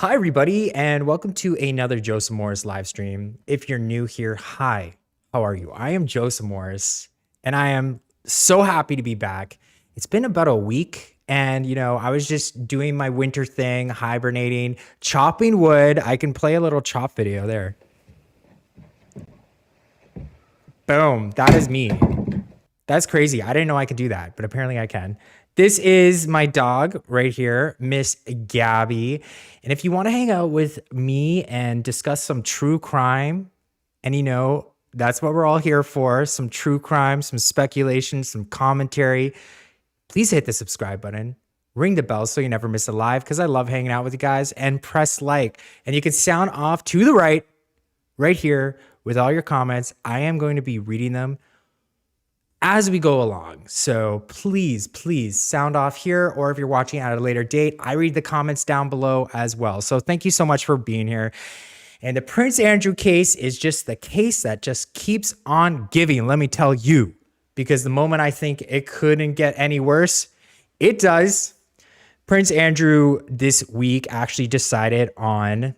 Hi, everybody, and welcome to another Joseph Morris live stream. If you're new here, hi, how are you? I am Joseph Morris, and I am so happy to be back. It's been about a week, and I was just doing my winter thing, hibernating, chopping wood. I can play a little chop video there. Boom, that is me. That's crazy. I didn't know I could do that, but apparently I can. This is my dog right here, Miss Gabby. And if you want to hang out with me and discuss some true crime, and that's what we're all here for, some true crime, some speculation, some commentary, please hit the subscribe button, ring the bell so you never miss a live, because I love hanging out with you guys, and press like. And you can sound off to the right here with all your comments. I am going to be reading them as we go along. So please sound off here, or if you're watching at a later date, I read the comments down below as well. So thank you so much for being here. And the Prince Andrew case is just the case that just keeps on giving, let me tell you, because the moment I think it couldn't get any worse, it does. Prince Andrew this week actually decided on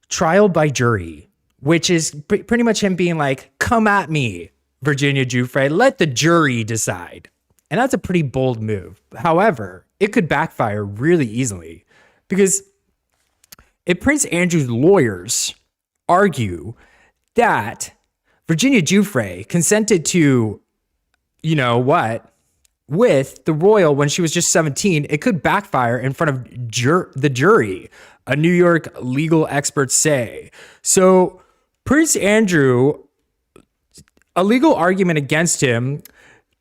trial by jury, which is pretty much him being like, come at me, Virginia Giuffre, let the jury decide. And that's a pretty bold move. However, it could backfire really easily, because if Prince Andrew's lawyers argue that Virginia Giuffre consented to, with the royal when she was just 17, it could backfire in front of the jury, a New York legal experts say. So Prince Andrew, a legal argument against him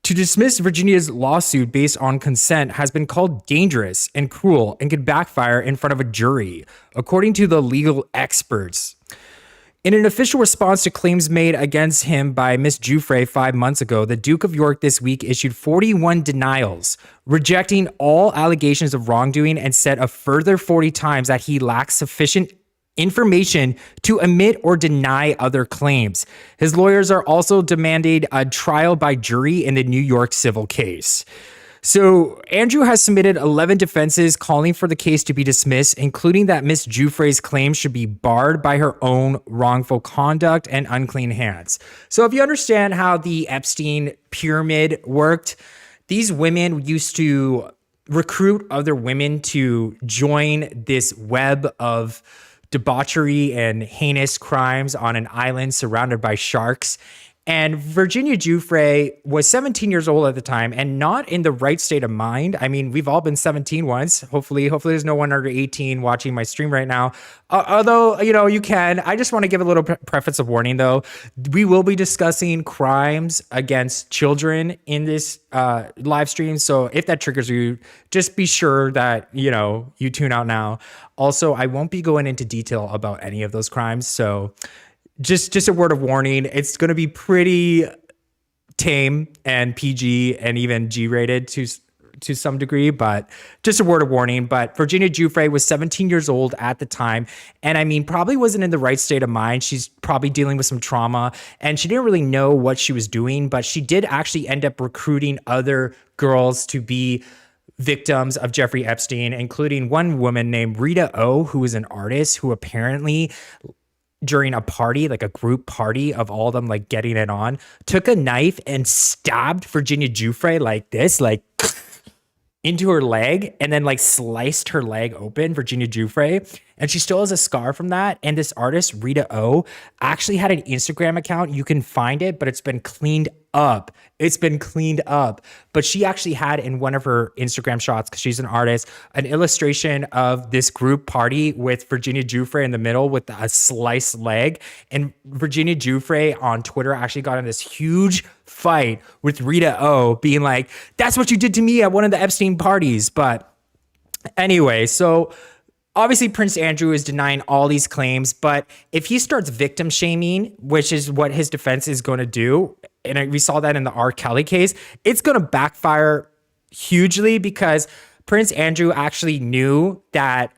to dismiss Virginia's lawsuit based on consent has been called dangerous and cruel and could backfire in front of a jury, according to the legal experts. In an official response to claims made against him by Miss Giuffre 5 months ago, the Duke of York this week issued 41 denials, rejecting all allegations of wrongdoing, and said a further 40 times that he lacks sufficient information to admit or deny other claims. His lawyers are also demanding a trial by jury in the New York civil case. So Andrew has submitted 11 defenses calling for the case to be dismissed, including that Miss Giuffre's claims should be barred by her own wrongful conduct and unclean hands. So if you understand how the Epstein pyramid worked, these women used to recruit other women to join this web of debauchery and heinous crimes on an island surrounded by sharks. And Virginia Giuffre was 17 years old at the time and not in the right state of mind. I mean, we've all been 17 once. Hopefully there's no one under 18 watching my stream right now. Although, you can. I just want to give a little preface of warning, though. We will be discussing crimes against children in this live stream. So if that triggers you, just be sure that, you tune out now. Also, I won't be going into detail about any of those crimes. So just a word of warning, it's going to be pretty tame and PG and even G-rated to some degree, but just a word of warning. But Virginia Giuffre was 17 years old at the time, and I mean, probably wasn't in the right state of mind. She's probably dealing with some trauma, and she didn't really know what she was doing, but she did actually end up recruiting other girls to be victims of Jeffrey Epstein, including one woman named Rita O, who was an artist who apparently, during a party, like a group party of all of them like getting it on, took a knife and stabbed Virginia Giuffre like this, like into her leg, and then like sliced her leg open, Virginia Giuffre. And she still has a scar from that. And this artist, Rita O, actually had an Instagram account. You can find it, but it's been cleaned up. It's been cleaned up. But she actually had in one of her Instagram shots, because she's an artist, an illustration of this group party with Virginia Giuffre in the middle with a sliced leg. And Virginia Giuffre on Twitter actually got in this huge fight with Rita O, being like, that's what you did to me at one of the Epstein parties. But anyway, so obviously Prince Andrew is denying all these claims, but if he starts victim shaming, which is what his defense is going to do, and we saw that in the R. Kelly case, it's going to backfire hugely, because Prince Andrew actually knew that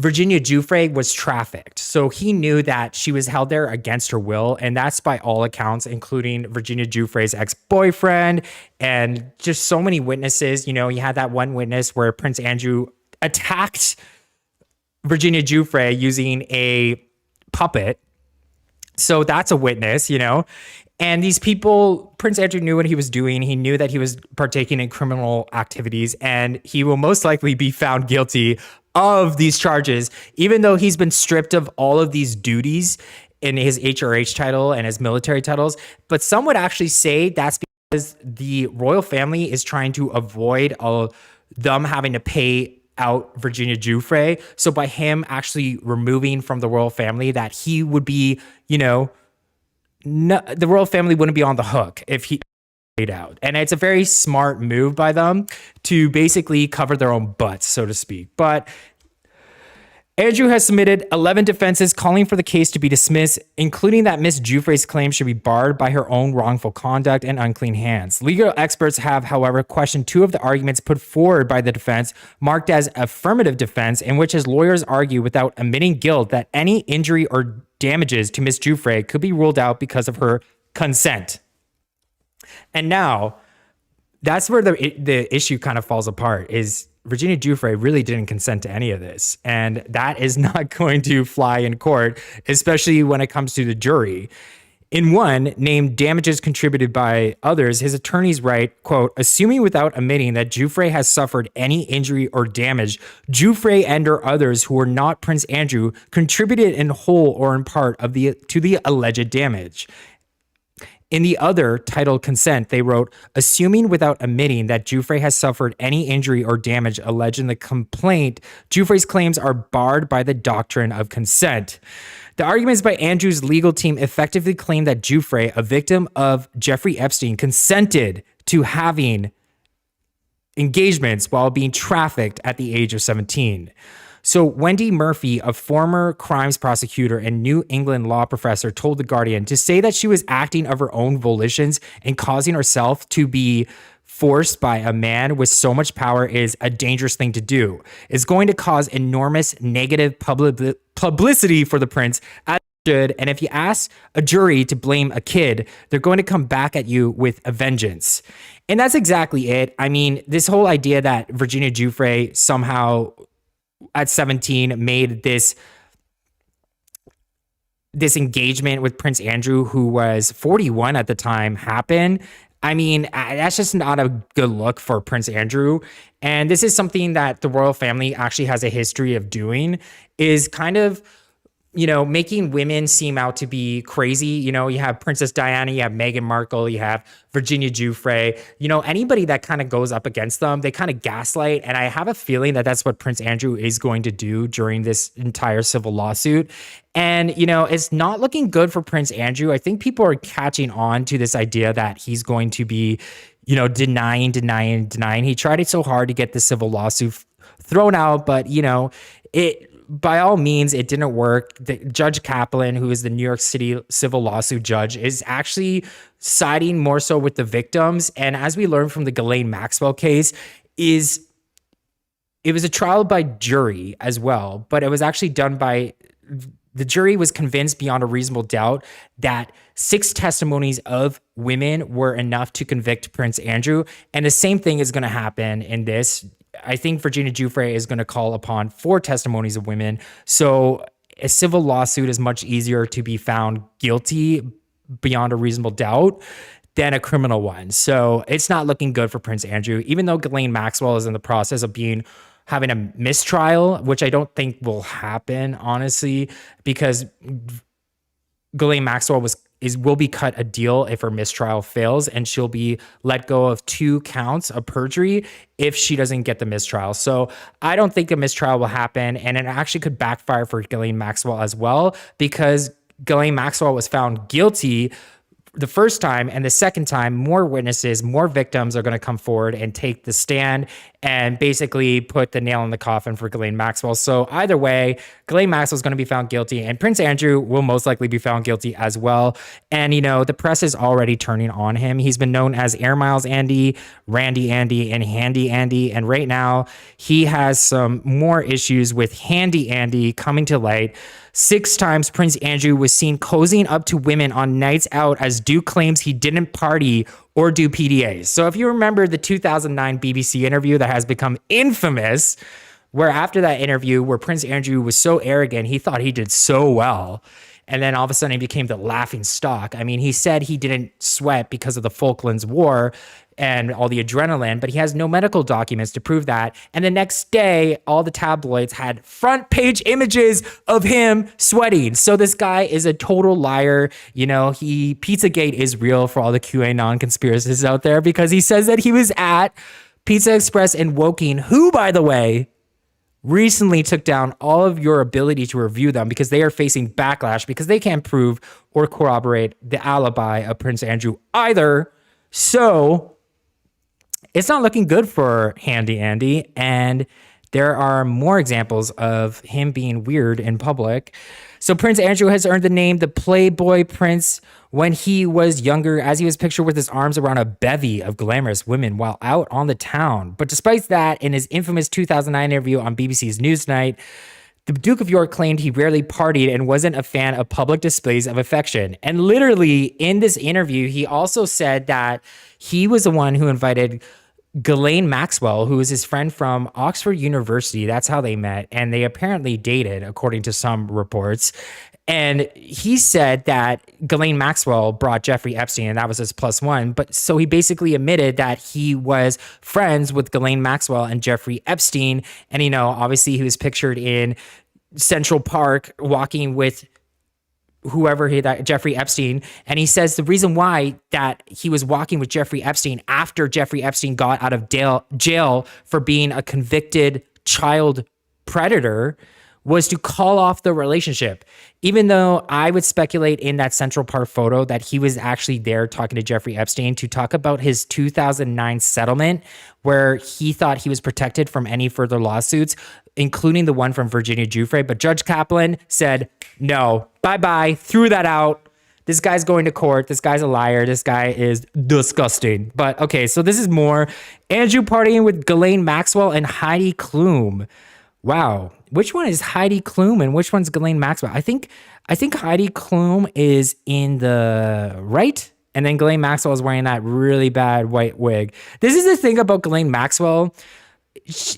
Virginia Giuffre was trafficked. So he knew that she was held there against her will. And that's by all accounts, including Virginia Giuffre's ex-boyfriend and just so many witnesses. You had that one witness where Prince Andrew attacked Virginia Giuffre using a puppet. So that's a witness, And these people, Prince Andrew knew what he was doing. He knew that he was partaking in criminal activities, and he will most likely be found guilty of these charges, even though he's been stripped of all of these duties in his HRH title and his military titles. But some would actually say that's because the royal family is trying to avoid them having to pay out Virginia Giuffre. So by him actually removing from the royal family, that he would be, the royal family wouldn't be on the hook if he paid out. And it's a very smart move by them to basically cover their own butts, so to speak. But Andrew has submitted 11 defenses calling for the case to be dismissed, including that Miss Giuffre's claim should be barred by her own wrongful conduct and unclean hands. Legal experts have, however, questioned 2 of the arguments put forward by the defense, marked as affirmative defense, in which his lawyers argue without admitting guilt that any injury or damages to Miss Giuffre could be ruled out because of her consent. And now, that's where the issue kind of falls apart, is Virginia Giuffre really didn't consent to any of this. And that is not going to fly in court, especially when it comes to the jury. In one, named damages contributed by others, his attorneys write, quote, assuming without admitting that Giuffre has suffered any injury or damage, Giuffre and or others who were not Prince Andrew contributed in whole or in part to the alleged damage. In the other, titled Consent, they wrote, assuming without admitting that Giuffre has suffered any injury or damage alleged in the complaint, Giuffre's claims are barred by the doctrine of consent. The arguments by Andrew's legal team effectively claim that Giuffre, a victim of Jeffrey Epstein, consented to having engagements while being trafficked at the age of 17. So Wendy Murphy, a former crimes prosecutor and New England law professor, told The Guardian to say that she was acting of her own volitions and causing herself to be forced by a man with so much power is a dangerous thing to do. It's going to cause enormous negative publicity for the prince, as it should. And if you ask a jury to blame a kid, they're going to come back at you with a vengeance. And that's exactly it. I mean, this whole idea that Virginia Giuffre somehow at 17 made this engagement with Prince Andrew, who was 41 at the time, happen. I mean, that's just not a good look for Prince Andrew. And this is something that the royal family actually has a history of doing, is kind of, making women seem out to be crazy. You have Princess Diana, you have Meghan Markle, you have Virginia Giuffre, anybody that kind of goes up against them, they kind of gaslight. And I have a feeling that that's what Prince Andrew is going to do during this entire civil lawsuit. And, it's not looking good for Prince Andrew. I think people are catching on to this idea that he's going to be, denying. He tried it so hard to get the civil lawsuit thrown out, but, by all means, it didn't work. Judge Kaplan, who is the New York City civil lawsuit judge, is actually siding more so with the victims. And as we learned from the Ghislaine-Maxwell case, it was a trial by jury as well, but it was actually done by the jury was convinced beyond a reasonable doubt that 6 testimonies of women were enough to convict Prince Andrew. And the same thing is going to happen in this. I think Virginia Giuffre is going to call upon 4 testimonies of women. So a civil lawsuit is much easier to be found guilty beyond a reasonable doubt than a criminal one. So it's not looking good for Prince Andrew, even though Ghislaine-Maxwell is in the process of having a mistrial, which I don't think will happen, honestly, because Ghislaine-Maxwell will be cut a deal if her mistrial fails, and she'll be let go of 2 counts of perjury if she doesn't get the mistrial. So I don't think a mistrial will happen, and it actually could backfire for Ghislaine-Maxwell as well, because Ghislaine-Maxwell was found guilty the first time, and the second time, more witnesses, more victims are going to come forward and take the stand and basically put the nail in the coffin for Ghislaine-Maxwell. So either way, Ghislaine-Maxwell is going to be found guilty, and Prince Andrew will most likely be found guilty as well. And, the press is already turning on him. He's been known as Air Miles Andy, Randy Andy, and Handy Andy. And right now, he has some more issues with Handy Andy coming to light. 6 times Prince Andrew was seen cozying up to women on nights out, as Duke claims he didn't party or do PDAs. So if you remember the 2009 BBC interview that has become infamous, where after that interview where Prince Andrew was so arrogant, he thought he did so well. And then all of a sudden he became the laughing stock. I mean, he said he didn't sweat because of the Falklands War and all the adrenaline, but he has no medical documents to prove that. And the next day, all the tabloids had front page images of him sweating. So this guy is a total liar. You know, Pizzagate is real for all the QAnon conspiracists out there, because he says that he was at Pizza Express in Woking, who, by the way, recently took down all of your ability to review them because they are facing backlash because they can't prove or corroborate the alibi of Prince Andrew either. So it's not looking good for Handy Andy. And there are more examples of him being weird in public. So Prince Andrew has earned the name the Playboy Prince when he was younger, as he was pictured with his arms around a bevy of glamorous women while out on the town. But despite that, in his infamous 2009 interview on BBC's Newsnight, the Duke of York claimed he rarely partied and wasn't a fan of public displays of affection. And literally in this interview, he also said that he was the one who invited Ghislaine-Maxwell, who is his friend from Oxford University. That's how they met. And they apparently dated, according to some reports. And he said that Ghislaine-Maxwell brought Jeffrey Epstein, and that was his plus one. But so he basically admitted that he was friends with Ghislaine-Maxwell and Jeffrey Epstein. And, you know, obviously he was pictured in Central Park walking with that Jeffrey Epstein. And he says the reason why that he was walking with Jeffrey Epstein after Jeffrey Epstein got out of jail for being a convicted child predator was to call off the relationship. Even though I would speculate in that Central Park photo that he was actually there talking to Jeffrey Epstein to talk about his 2009 settlement, where he thought he was protected from any further lawsuits, including the one from Virginia Giuffre. But Judge Kaplan said, no, bye-bye, threw that out. This guy's going to court. This guy's a liar. This guy is disgusting. But okay, so this is more. Andrew partying with Ghislaine-Maxwell and Heidi Klum. Wow. Which one is Heidi Klum and which one's Ghislaine-Maxwell? I think Heidi Klum is in the right, and then Ghislaine-Maxwell is wearing that really bad white wig. This is the thing about Ghislaine-Maxwell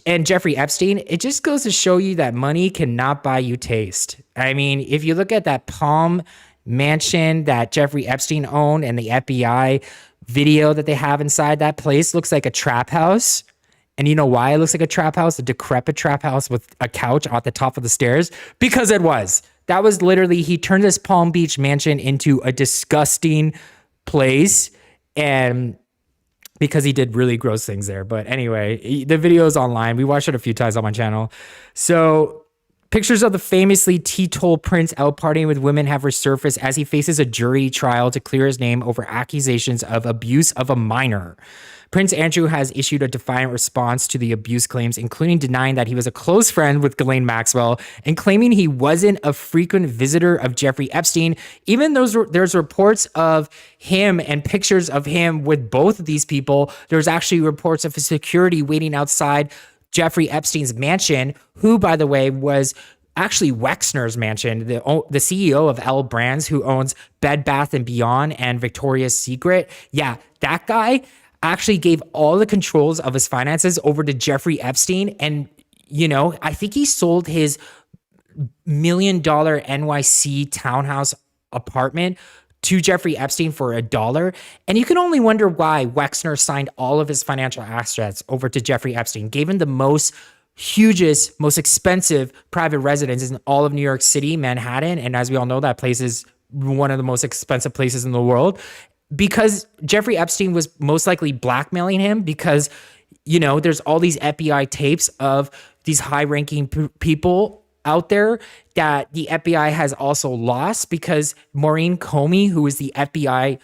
and Jeffrey Epstein. It just goes to show you that money cannot buy you taste. I mean, if you look at that Palm mansion that Jeffrey Epstein owned and the FBI video that they have inside that place looks like a trap house. And you know why it looks like a trap house, a decrepit trap house with a couch at the top of the stairs? Because it was. That was literally, he turned this Palm Beach mansion into a disgusting place, and because he did really gross things there. But anyway, the video is online. We watched it a few times on my channel. So pictures of the famously teetotal prince out partying with women have resurfaced as he faces a jury trial to clear his name over accusations of abuse of a minor. Prince Andrew has issued a defiant response to the abuse claims, including denying that he was a close friend with Ghislaine-Maxwell and claiming he wasn't a frequent visitor of Jeffrey Epstein. Even though there's reports of him and pictures of him with both of these people, there's actually reports of his security waiting outside Jeffrey Epstein's mansion, who, by the way, was actually Wexner's mansion, the CEO of L Brands, who owns Bed Bath & Beyond and Victoria's Secret. Yeah, that guy actually gave all the controls of his finances over to Jeffrey Epstein. And, you know, I think he sold his $1 million NYC townhouse apartment to Jeffrey Epstein for $1. And you can only wonder why Wexner signed all of his financial assets over to Jeffrey Epstein, gave him the hugest, most expensive private residence in all of New York City, Manhattan. And as we all know, that place is one of the most expensive places in the world, because Jeffrey Epstein was most likely blackmailing him, because, you know, there's all these FBI tapes of these high-ranking people out there that the FBI has also lost, because Maureen Comey, who was the FBI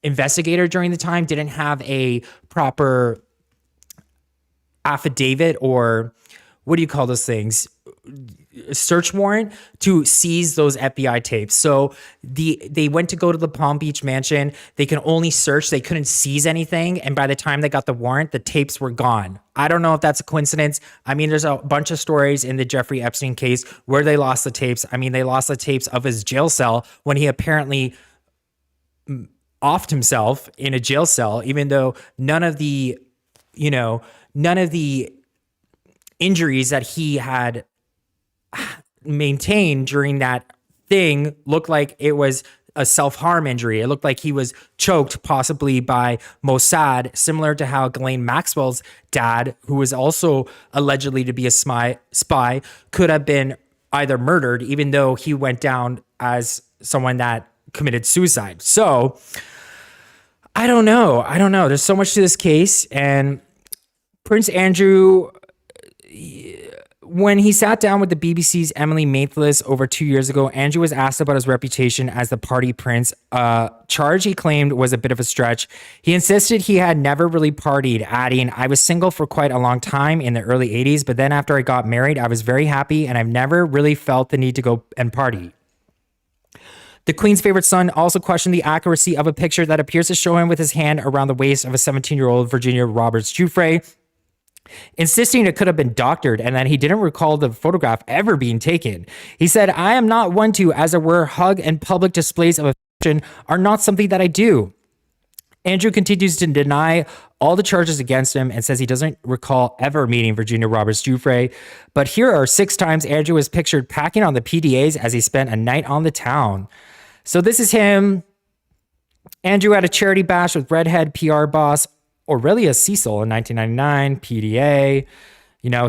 investigator during the time, didn't have a proper affidavit, or what do you call those things? Search warrant to seize those FBI tapes. So they went to go to the Palm Beach mansion. They can only search. They couldn't seize anything. And by the time they got the warrant, the tapes were gone. I don't know if that's a coincidence. I mean, there's a bunch of stories in the Jeffrey Epstein case where they lost the tapes. I mean, they lost the tapes of his jail cell when he apparently offed himself in a jail cell, even though none of the none of the injuries that he had maintained during that thing looked like it was a self-harm injury. It looked like he was choked possibly by Mossad, similar to how Ghislaine-Maxwell's dad, who was also allegedly to be a spy, could have been either murdered, even though he went down as someone that committed suicide. So I don't know. There's so much to this case. And Prince Andrew, when he sat down with the BBC's Emily Maitlis over 2 years ago, Andrew was asked about his reputation as the party prince, a charge he claimed was a bit of a stretch. He insisted he had never really partied, adding, "I was single for quite a long time in the early 80s, but then after I got married, I was very happy and I've never really felt the need to go and party." The Queen's favorite son also questioned the accuracy of a picture that appears to show him with his hand around the waist of a 17-year-old Virginia Roberts Giuffre, insisting it could have been doctored and that he didn't recall the photograph ever being taken. He said, "I am not one to, as it were, hug, and public displays of affection are not something that I do." Andrew continues to deny all the charges against him and says he doesn't recall ever meeting Virginia Roberts Giuffre. But here are 6 times Andrew was pictured packing on the PDAs as he spent a night on the town. So this is him. Andrew had a charity bash with redhead PR boss Aurelia Cecil in 1999, PDA.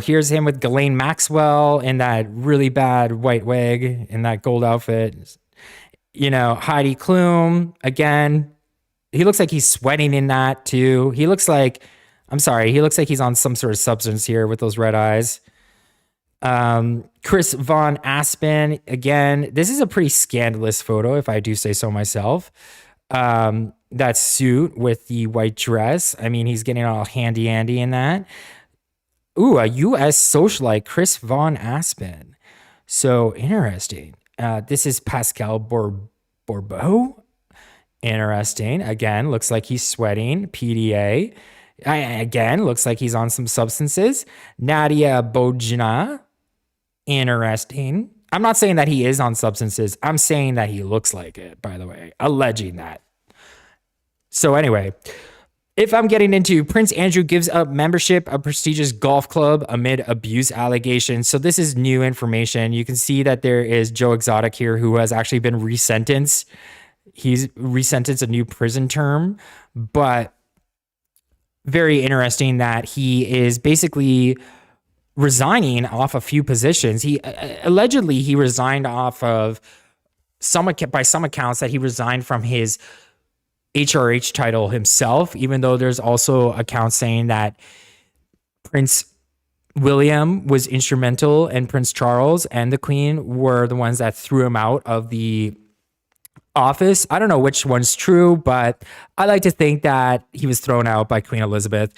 Here's him with Ghislaine-Maxwell in that really bad white wig, in that gold outfit. Heidi Klum, again. He looks like he's sweating in that too. He looks like he's on some sort of substance here with those red eyes. Chris Von Aspen, again, this is a pretty scandalous photo, if I do say so myself. That suit with the white dress. I mean, he's getting all handy-andy in that. Ooh, a U.S. socialite, Chris Von Aspen. So interesting. This is Pascal Bourbeau. Interesting. Again, looks like he's sweating. PDA. Again, looks like he's on some substances. Nadia Bojana. Interesting. I'm not saying that he is on substances. I'm saying that he looks like it, by the way. Alleging that. So anyway, if I'm getting into Prince Andrew gives up membership of prestigious golf club amid abuse allegations. So this is new information. You can see that there is Joe Exotic here who has actually been resentenced. He's resentenced a new prison term, but very interesting that he is basically resigning off a few positions. He allegedly he resigned off of by some accounts that he resigned from his HRH title himself, even though there's also accounts saying that Prince William was instrumental and Prince Charles and the Queen were the ones that threw him out of the office. I don't know which one's true, but I like to think that he was thrown out by Queen Elizabeth.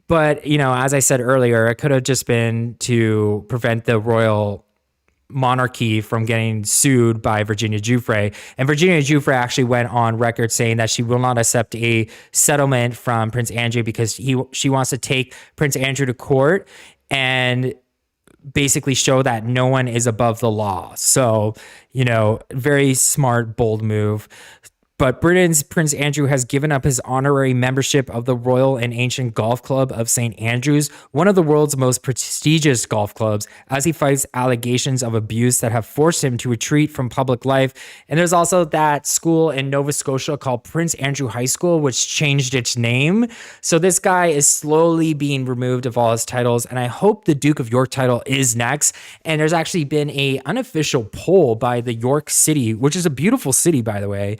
But, as I said earlier, it could have just been to prevent the royal monarchy from getting sued by Virginia Giuffre. And Virginia Giuffre actually went on record saying that she will not accept a settlement from Prince Andrew because she wants to take Prince Andrew to court and basically show that no one is above the law. So, very smart, bold move. But Britain's Prince Andrew has given up his honorary membership of the Royal and Ancient Golf Club of St. Andrews, one of the world's most prestigious golf clubs, as he fights allegations of abuse that have forced him to retreat from public life. And there's also that school in Nova Scotia called Prince Andrew High School, which changed its name. So this guy is slowly being removed of all his titles, and I hope the Duke of York title is next. And there's actually been an unofficial poll by the York City, which is a beautiful city, by the way,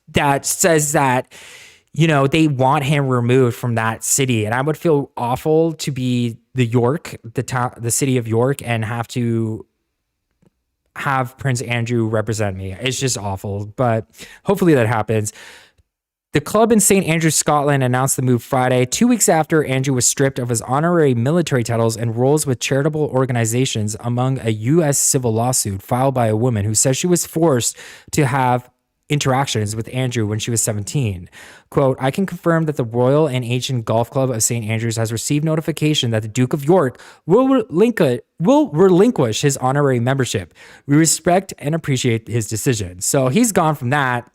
that says that, they want him removed from that city. And I would feel awful to be the city of York, and have to have Prince Andrew represent me. It's just awful, but hopefully that happens. The club in St. Andrews, Scotland announced the move Friday, 2 weeks after Andrew was stripped of his honorary military titles and roles with charitable organizations among a U.S. civil lawsuit filed by a woman who says she was forced to have interactions with Andrew when she was 17. Quote, "I can confirm that the Royal and Ancient Golf Club of St. Andrews has received notification that the Duke of York will relinquish his honorary membership. We respect and appreciate his decision." So he's gone from that.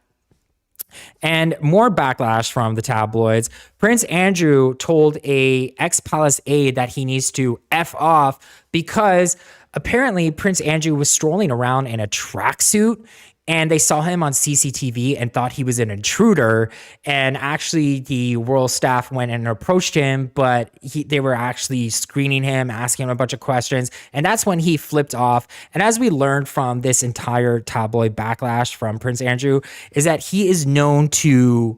And more backlash from the tabloids. Prince Andrew told a ex-palace aide that he needs to F off because apparently Prince Andrew was strolling around in a tracksuit and they saw him on CCTV and thought he was an intruder. And actually, the royal staff went and approached him, but they were actually screening him, asking him a bunch of questions. And that's when he flipped off. And as we learned from this entire tabloid backlash from Prince Andrew, is that he is known to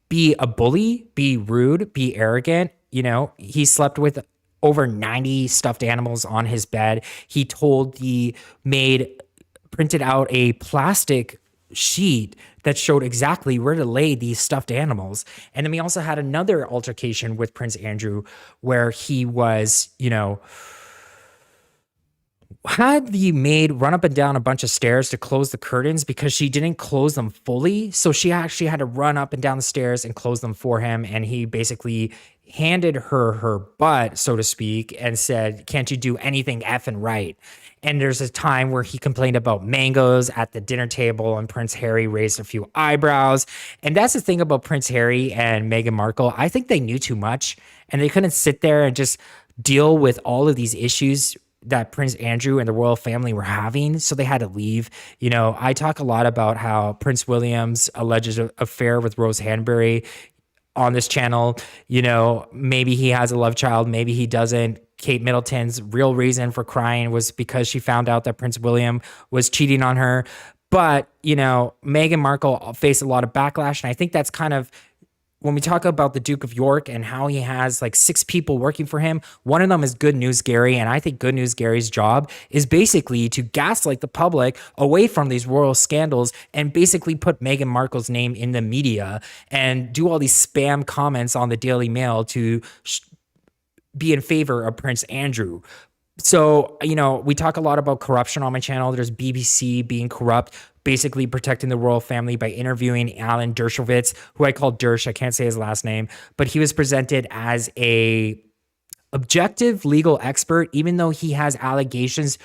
be a bully, be rude, be arrogant. You know, he slept with over 90 stuffed animals on his bed. He told the maid, printed out a plastic sheet that showed exactly where to lay these stuffed animals. And then we also had another altercation with Prince Andrew where he was, you know, had the maid run up and down a bunch of stairs to close the curtains because she didn't close them fully. So she actually had to run up and down the stairs and close them for him. And he basically handed her butt, so to speak, and said, "Can't you do anything effing right?" And there's a time where he complained about mangoes at the dinner table and Prince Harry raised a few eyebrows. And that's the thing about Prince Harry and Meghan Markle. I think they knew too much and they couldn't sit there and just deal with all of these issues that Prince Andrew and the royal family were having. So they had to leave. You know, I talk a lot about how Prince William's alleged affair with Rose Hanbury on this channel. You know, maybe he has a love child, maybe he doesn't. Kate Middleton's real reason for crying was because she found out that Prince William was cheating on her. But, you know, Meghan Markle faced a lot of backlash. And I think that's kind of, when we talk about the Duke of York and how he has like 6 people working for him, one of them is Good News Gary. And I think Good News Gary's job is basically to gaslight the public away from these royal scandals and basically put Meghan Markle's name in the media and do all these spam comments on the Daily Mail to be in favor of Prince Andrew. So, you know, we talk a lot about corruption on my channel. There's BBC being corrupt, basically protecting the royal family by interviewing Alan Dershowitz, who I call Dersh. I can't say his last name, but he was presented as a objective legal expert, even though he has allegations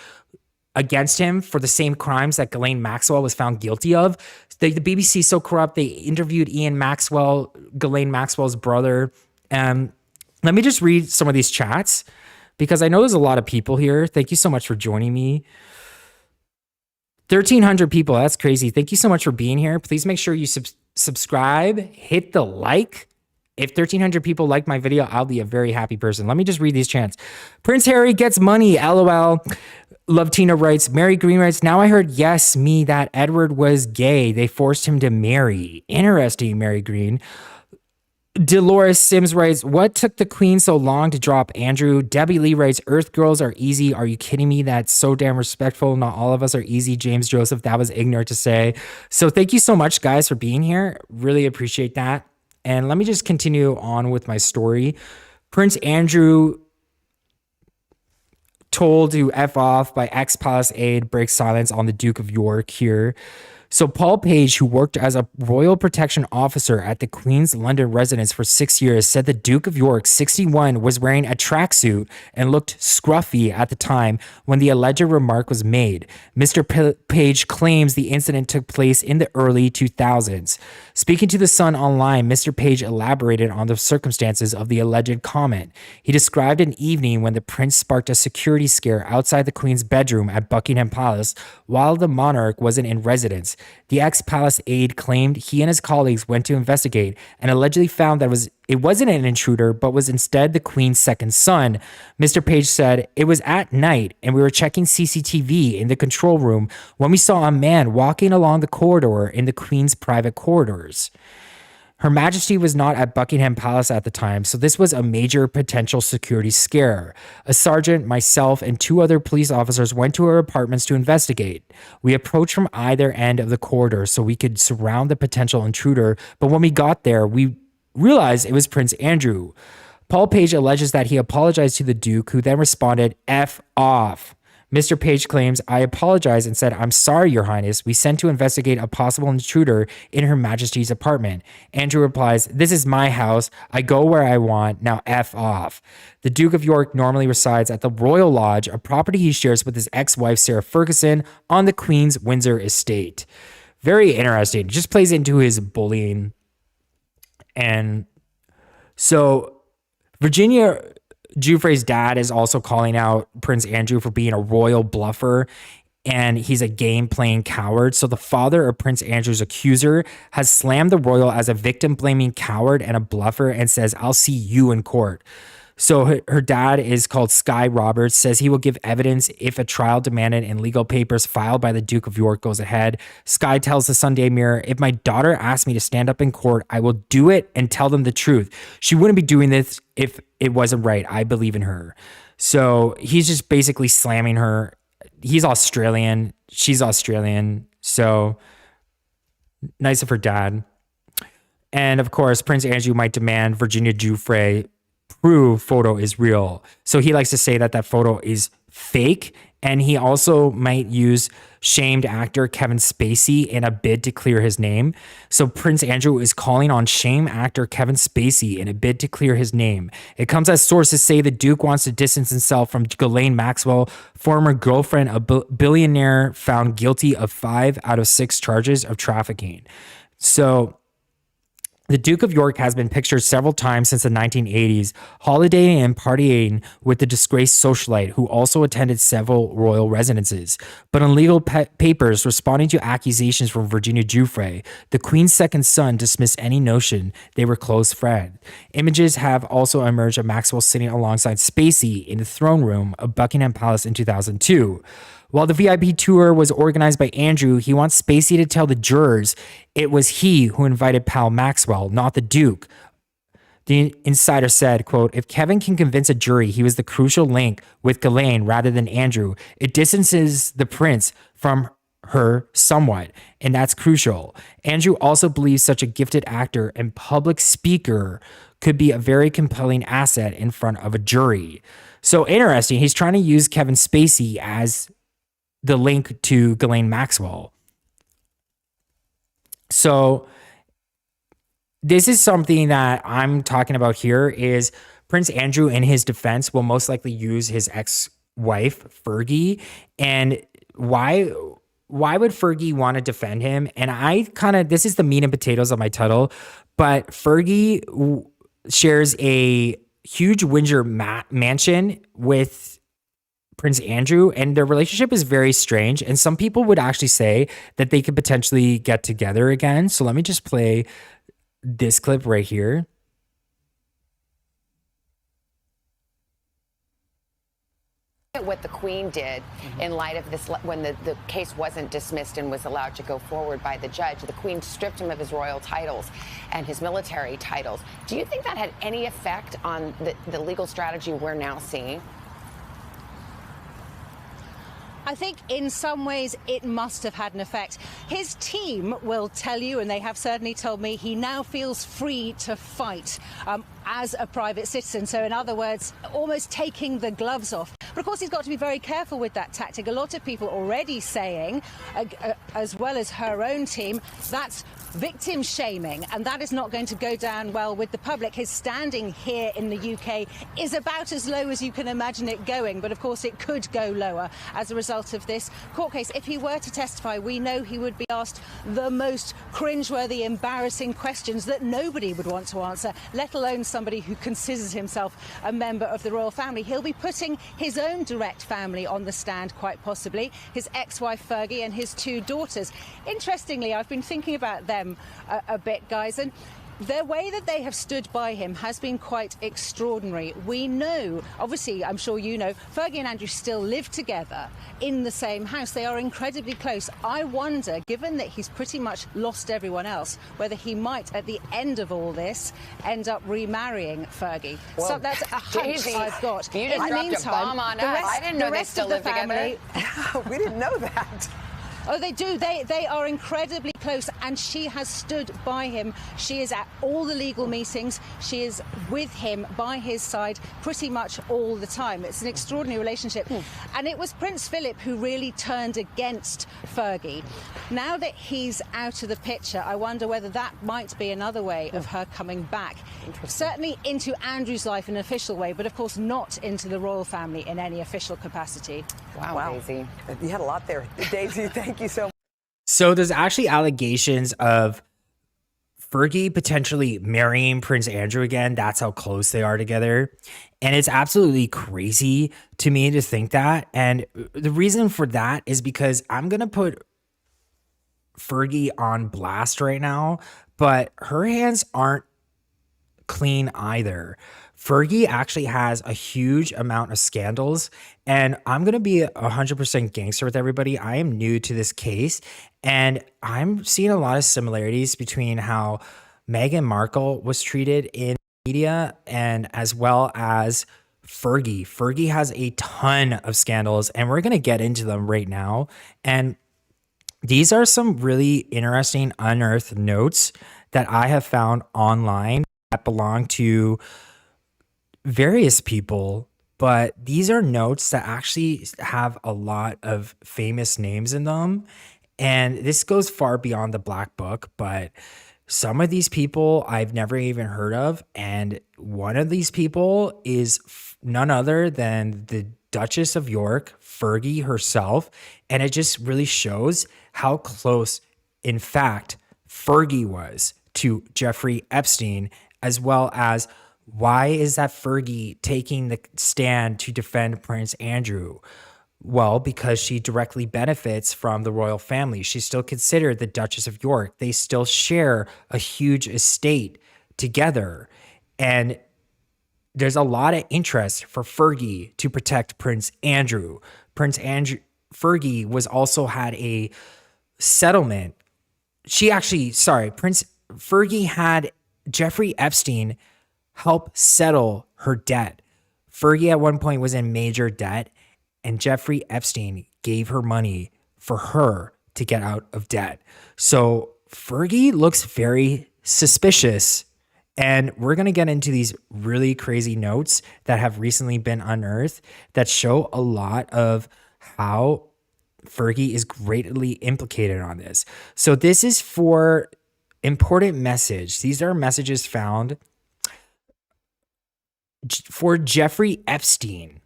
against him for the same crimes that Ghislaine-Maxwell was found guilty of. The BBC is so corrupt. They interviewed Ian Maxwell, Ghislaine-Maxwell's brother. Let me just read some of these chats because I know there's a lot of people here. Thank you so much for joining me. 1,300 people. That's crazy. Thank you so much for being here. Please make sure you subscribe, hit the like. If 1,300 people like my video, I'll be a very happy person. Let me just read these chants. Prince Harry gets money. LOL. Love Tina writes, Mary Green writes, now I heard, yes, me, that Edward was gay. They forced him to marry. Interesting, Mary Green. Dolores Sims writes, what took the Queen so long to drop Andrew? Debbie Lee writes, Earth girls are easy. Are you kidding me? That's so damn respectful. Not all of us are easy. James Joseph, that was ignorant to say. So thank you so much, guys, for being here. Really appreciate that. And let me just continue on with my story. Prince Andrew told to F off by ex-palace aide breaks silence on the Duke of York here. So Paul Page, who worked as a royal protection officer at the Queen's London residence for 6 years, said the Duke of York, 61, was wearing a tracksuit and looked scruffy at the time when the alleged remark was made. Mr. Page claims the incident took place in the early 2000s. Speaking to The Sun online, Mr. Page elaborated on the circumstances of the alleged comment. He described an evening when the prince sparked a security scare outside the Queen's bedroom at Buckingham Palace while the monarch wasn't in residence. The ex-palace aide claimed he and his colleagues went to investigate and allegedly found that it wasn't an intruder, but was instead the Queen's second son. Mr. Page said, it was at night and we were checking CCTV in the control room when we saw a man walking along the corridor in the Queen's private corridors. Her Majesty was not at Buckingham Palace at the time, so this was a major potential security scare. A sergeant, myself, and 2 other police officers went to her apartments to investigate. We approached from either end of the corridor so we could surround the potential intruder, but when we got there, we realized it was Prince Andrew. Paul Page alleges that he apologized to the Duke, who then responded, F off. Mr. Page claims, I apologized and said, I'm sorry, Your Highness. We sent to investigate a possible intruder in Her Majesty's apartment. Andrew replies, this is my house. I go where I want. Now F off. The Duke of York normally resides at the Royal Lodge, a property he shares with his ex-wife, Sarah Ferguson, on the Queen's Windsor estate. very interesting. It just plays into his bullying. And so Virginia Giuffre's dad is also calling out Prince Andrew for being a royal bluffer, and he's a game-playing coward. So the father of Prince Andrew's accuser has slammed the royal as a victim-blaming coward and a bluffer and says, "I'll see you in court." So her dad is called Sky Roberts, says he will give evidence if a trial demanded and legal papers filed by the Duke of York goes ahead. Sky tells the Sunday Mirror, "If my daughter asks me to stand up in court, I will do it and tell them the truth. She wouldn't be doing this if it wasn't right. I believe in her." So he's just basically slamming her. He's Australian. She's Australian. So nice of her dad. And of course, Prince Andrew might demand Virginia Giuffre prove photo is real. So he likes to say that that photo is fake. And he also might use shamed actor Kevin Spacey in a bid to clear his name. So Prince Andrew is calling on shame actor Kevin Spacey in a bid to clear his name. It comes as sources say the Duke wants to distance himself from Ghislaine-Maxwell, former girlfriend, a billionaire found guilty of 5 out of 6 charges of trafficking. So the Duke of York has been pictured several times since the 1980s, holidaying and partying with the disgraced socialite who also attended several royal residences. But in legal papers responding to accusations from Virginia Giuffre, the Queen's second son dismissed any notion they were close friends. Images have also emerged of Maxwell sitting alongside Spacey in the throne room of Buckingham Palace in 2002. While the VIP tour was organized by Andrew, he wants Spacey to tell the jurors it was he who invited pal Maxwell, not the Duke. The insider said, quote, "If Kevin can convince a jury he was the crucial link with Ghislaine rather than Andrew, it distances the prince from her somewhat, and that's crucial. Andrew also believes such a gifted actor and public speaker could be a very compelling asset in front of a jury." So interesting. He's trying to use Kevin Spacey as the link to Ghislaine-Maxwell. So this is something that I'm talking about here is Prince Andrew in his defense will most likely use his ex-wife, Fergie. And why would Fergie want to defend him? And this is the meat and potatoes of my title, but Fergie shares a huge Windsor mansion with Prince Andrew, and their relationship is very strange. And some people would actually say that they could potentially get together again. So let me just play this clip right here. What the Queen did in light of this, when the case wasn't dismissed and was allowed to go forward by the judge, the Queen stripped him of his royal titles and his military titles. Do you think that had any effect on the legal strategy we're now seeing? I think in some ways it must have had an effect. His team will tell you, and they have certainly told me, he now feels free to fight as a private citizen. So in other words, almost taking the gloves off. But of course, he's got to be very careful with that tactic. A lot of people already saying, as well as her own team, that's victim shaming, and that is not going to go down well with the public. His standing here in the UK is about as low as you can imagine it going, but of course it could go lower as a result of this court case. If he were to testify, we know he would be asked the most cringeworthy, embarrassing questions that nobody would want to answer, let alone somebody who considers himself a member of the royal family. He'll be putting his own direct family on the stand, quite possibly, his ex-wife Fergie and his 2 daughters. Interestingly, I've been thinking about them a bit, guys, and their way that they have stood by him has been quite extraordinary. We know, obviously, I'm sure you know, Fergie and Andrew still live together in the same house. They are incredibly close. I wonder, given that he's pretty much lost everyone else, whether he might, at the end of all this, end up remarrying Fergie. Well, so that's a hunch Daisy, I've got. You just dropped a bomb on us. I didn't know they still live together. We didn't know that. Oh, they do. They are incredibly close, and she has stood by him. She is at all the legal meetings. She is with him, by his side, pretty much all the time. It's an extraordinary relationship. And it was Prince Philip who really turned against Fergie. Now that he's out of the picture, I wonder whether that might be another way of her coming back. Certainly into Andrew's life in an official way, but of course not into the royal family in any official capacity. Wow, Daisy. You had a lot there. Daisy, thank you so much. So there's actually allegations of Fergie potentially marrying Prince Andrew again. That's how close they are together. And it's absolutely crazy to me to think that. And the reason for that is because I'm going to put Fergie on blast right now, but her hands aren't clean either. Fergie actually has a huge amount of scandals, and I'm going to be 100% gangster with everybody. I am new to this case, and I'm seeing a lot of similarities between how Meghan Markle was treated in media and as well as Fergie. Fergie has a ton of scandals, and we're going to get into them right now. And these are some really interesting unearthed notes that I have found online that belong to various people, but these are notes that actually have a lot of famous names in them. And this goes far beyond the Black Book, but some of these people I've never even heard of. And one of these people is none other than the Duchess of York, Fergie herself. And it just really shows how close, in fact, Fergie was to Jeffrey Epstein, as well as why is that Fergie taking the stand to defend Prince Andrew? Well, because she directly benefits from the royal family. She's still considered the Duchess of York. They still share a huge estate together. And there's a lot of interest for Fergie to protect Prince Andrew. Fergie was also had a settlement. Fergie had Jeffrey Epstein help settle her debt. Fergie at one point was in major debt, and Jeffrey Epstein gave her money for her to get out of debt. So Fergie looks very suspicious, and we're going to get into these really crazy notes that have recently been unearthed that show a lot of how Fergie is greatly implicated on this. So this is for important message. These are messages found for Jeffrey Epstein.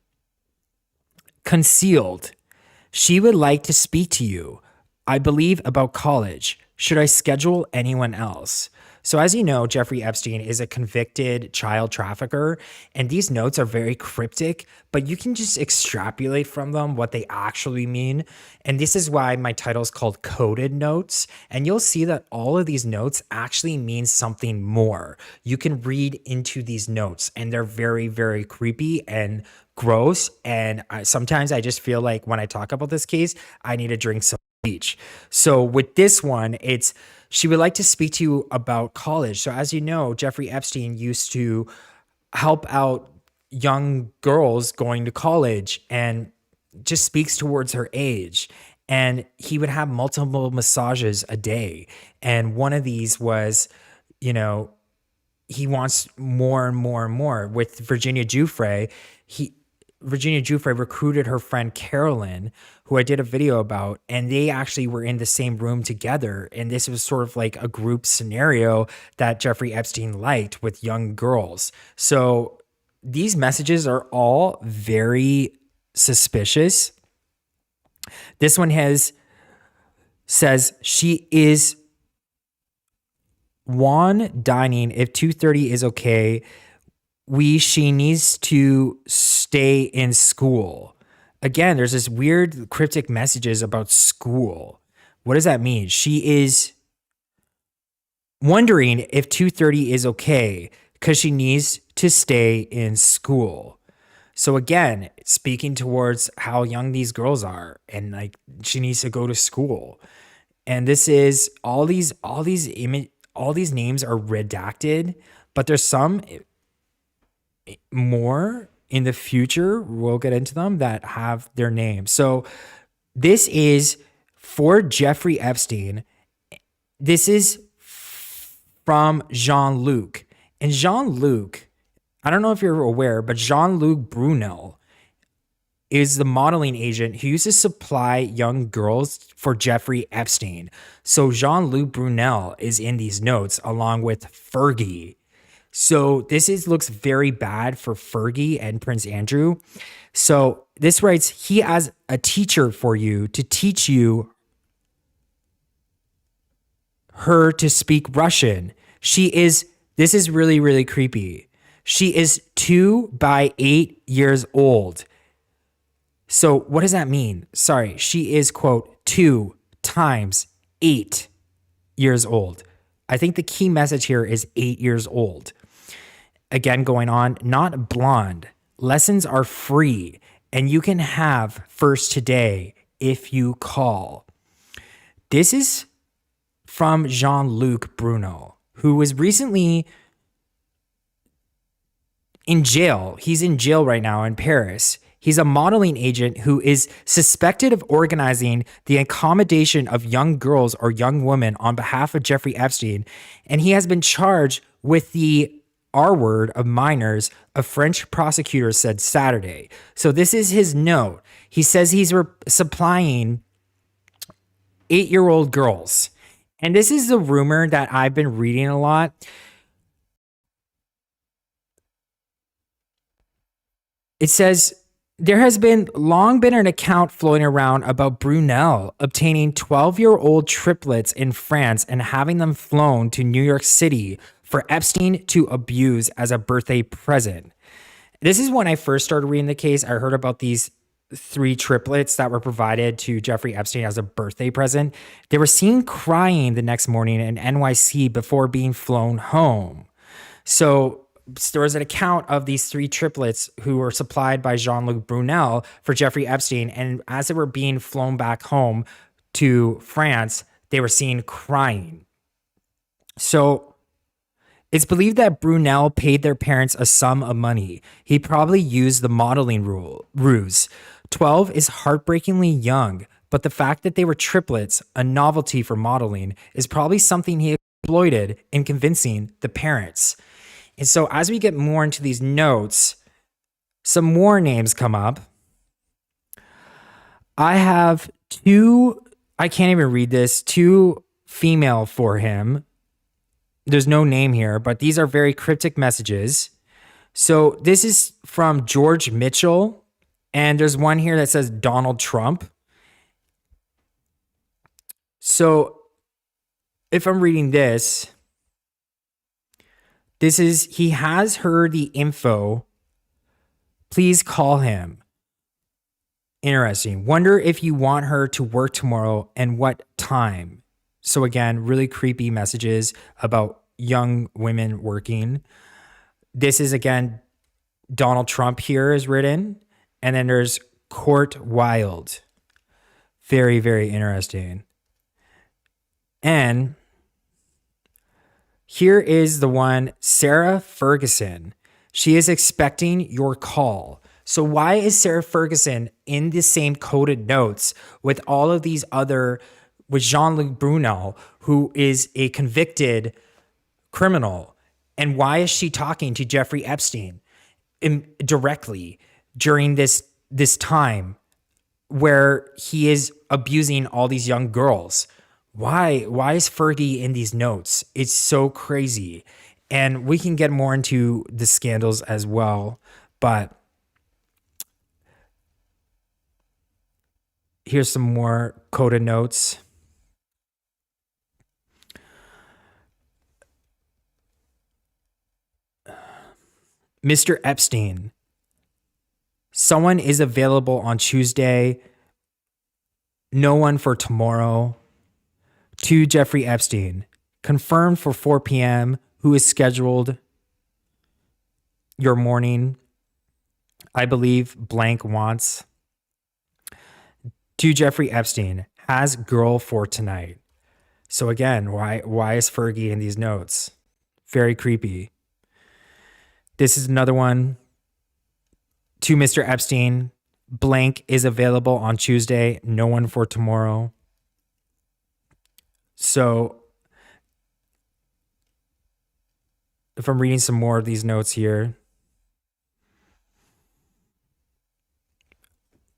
Concealed. She would like to speak to you. I believe about college. Should I schedule anyone else? So as you know, Jeffrey Epstein is a convicted child trafficker, and these notes are very cryptic, but you can just extrapolate from them what they actually mean. And this is why my title is called Coded Notes. And you'll see that all of these notes actually mean something more. You can read into these notes, and they're very, very creepy and gross. And sometimes I just feel like when I talk about this case, I need to drink some bleach. So with this one, it's she would like to speak to you about college. So as you know, Jeffrey Epstein used to help out young girls going to college and just speaks towards her age. And he would have multiple massages a day. And one of these was, he wants more and more and more. With Virginia Giuffre, Virginia Giuffre recruited her friend Carolyn, who I did a video about, and they actually were in the same room together. And this was sort of like a group scenario that Jeffrey Epstein liked with young girls. So these messages are all very suspicious. This one says she is dining if 2:30 is okay. She needs to stay in school. Again, there's this weird cryptic messages about school. What does that mean? She is wondering if 2:30 is okay because she needs to stay in school. So again, speaking towards how young these girls are, and like she needs to go to school. And this is all these names are redacted, but there's some more in the future, we'll get into them, that have their names. So this is for Jeffrey Epstein. This is from JeanLuc. And JeanLuc, I don't know if you're aware, but JeanLuc Bruno is the modeling agent who used to supply young girls for Jeffrey Epstein. So JeanLuc Bruno is in these notes along with Fergie. So this looks very bad for Fergie and Prince Andrew. So this writes, he has a teacher for you to teach you her to speak Russian. This is really, really creepy. She is 2 by 8 years old. So what does that mean? Sorry, she is, quote, 2 times 8 years old. I think the key message here is 8 years old. Again, going on, not blonde. Lessons are free, and you can have first today if you call. This is from JeanLuc Bruno, who was recently in jail. He's in jail right now in Paris. He's a modeling agent who is suspected of organizing the accommodation of young girls or young women on behalf of Jeffrey Epstein. And he has been charged with the R word of minors, a French prosecutor said Saturday. So this is his note. He says he's supplying 8-year-old girls. And this is the rumor that I've been reading a lot. It says, there has long been an account floating around about Brunel obtaining 12-year-old triplets in France and having them flown to New York City for Epstein to abuse as a birthday present. This is when I first started reading the case. I heard about these 3 triplets that were provided to Jeffrey Epstein as a birthday present. They were seen crying the next morning in NYC before being flown home. So there was an account of these 3 triplets who were supplied by JeanLuc Bruno for Jeffrey Epstein. And as they were being flown back home to France, they were seen crying. So it's believed that Brunel paid their parents a sum of money. He probably used the modeling ruse. 12 is heartbreakingly young, but the fact that they were triplets, a novelty for modeling, is probably something he exploited in convincing the parents. And so as we get more into these notes, some more names come up. I have 2, I can't even read this, 2 female for him. There's no name here, but these are very cryptic messages. So this is from George Mitchell, and there's one here that says Donald Trump. So if I'm reading this is, he has heard the info. Please call him. Interesting. Wonder if you want her to work tomorrow and what time. So again, really creepy messages about young women working. This is again, Donald Trump here is written. And then there's Court Wild. Very, very interesting. And here is the one, Sarah Ferguson. She is expecting your call. So why is Sarah Ferguson in the same coded notes with all of these other, with JeanLuc Bruno, who is a convicted criminal? And why is she talking to Jeffrey Epstein directly during this time where he is abusing all these young girls? Why is Fergie in these notes? It's so crazy. And we can get more into the scandals as well, but here's some more coded notes. Mr. Epstein, someone is available on Tuesday. No one for tomorrow. To Jeffrey Epstein, confirmed for 4 p.m. Who is scheduled your morning? I believe blank wants. To Jeffrey Epstein, has girl for tonight. So again, why is Fergie in these notes? Very creepy. This is another one. To Mr. Epstein, blank is available on Tuesday. No one for tomorrow. So if I'm reading some more of these notes here,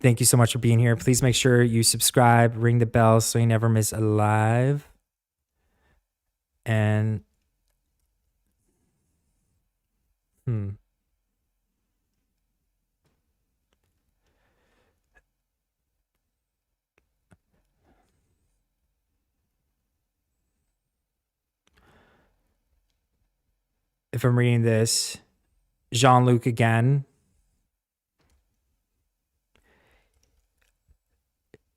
thank you so much for being here. Please make sure you subscribe, ring the bell so you never miss a live. And if I'm reading this. JeanLuc again.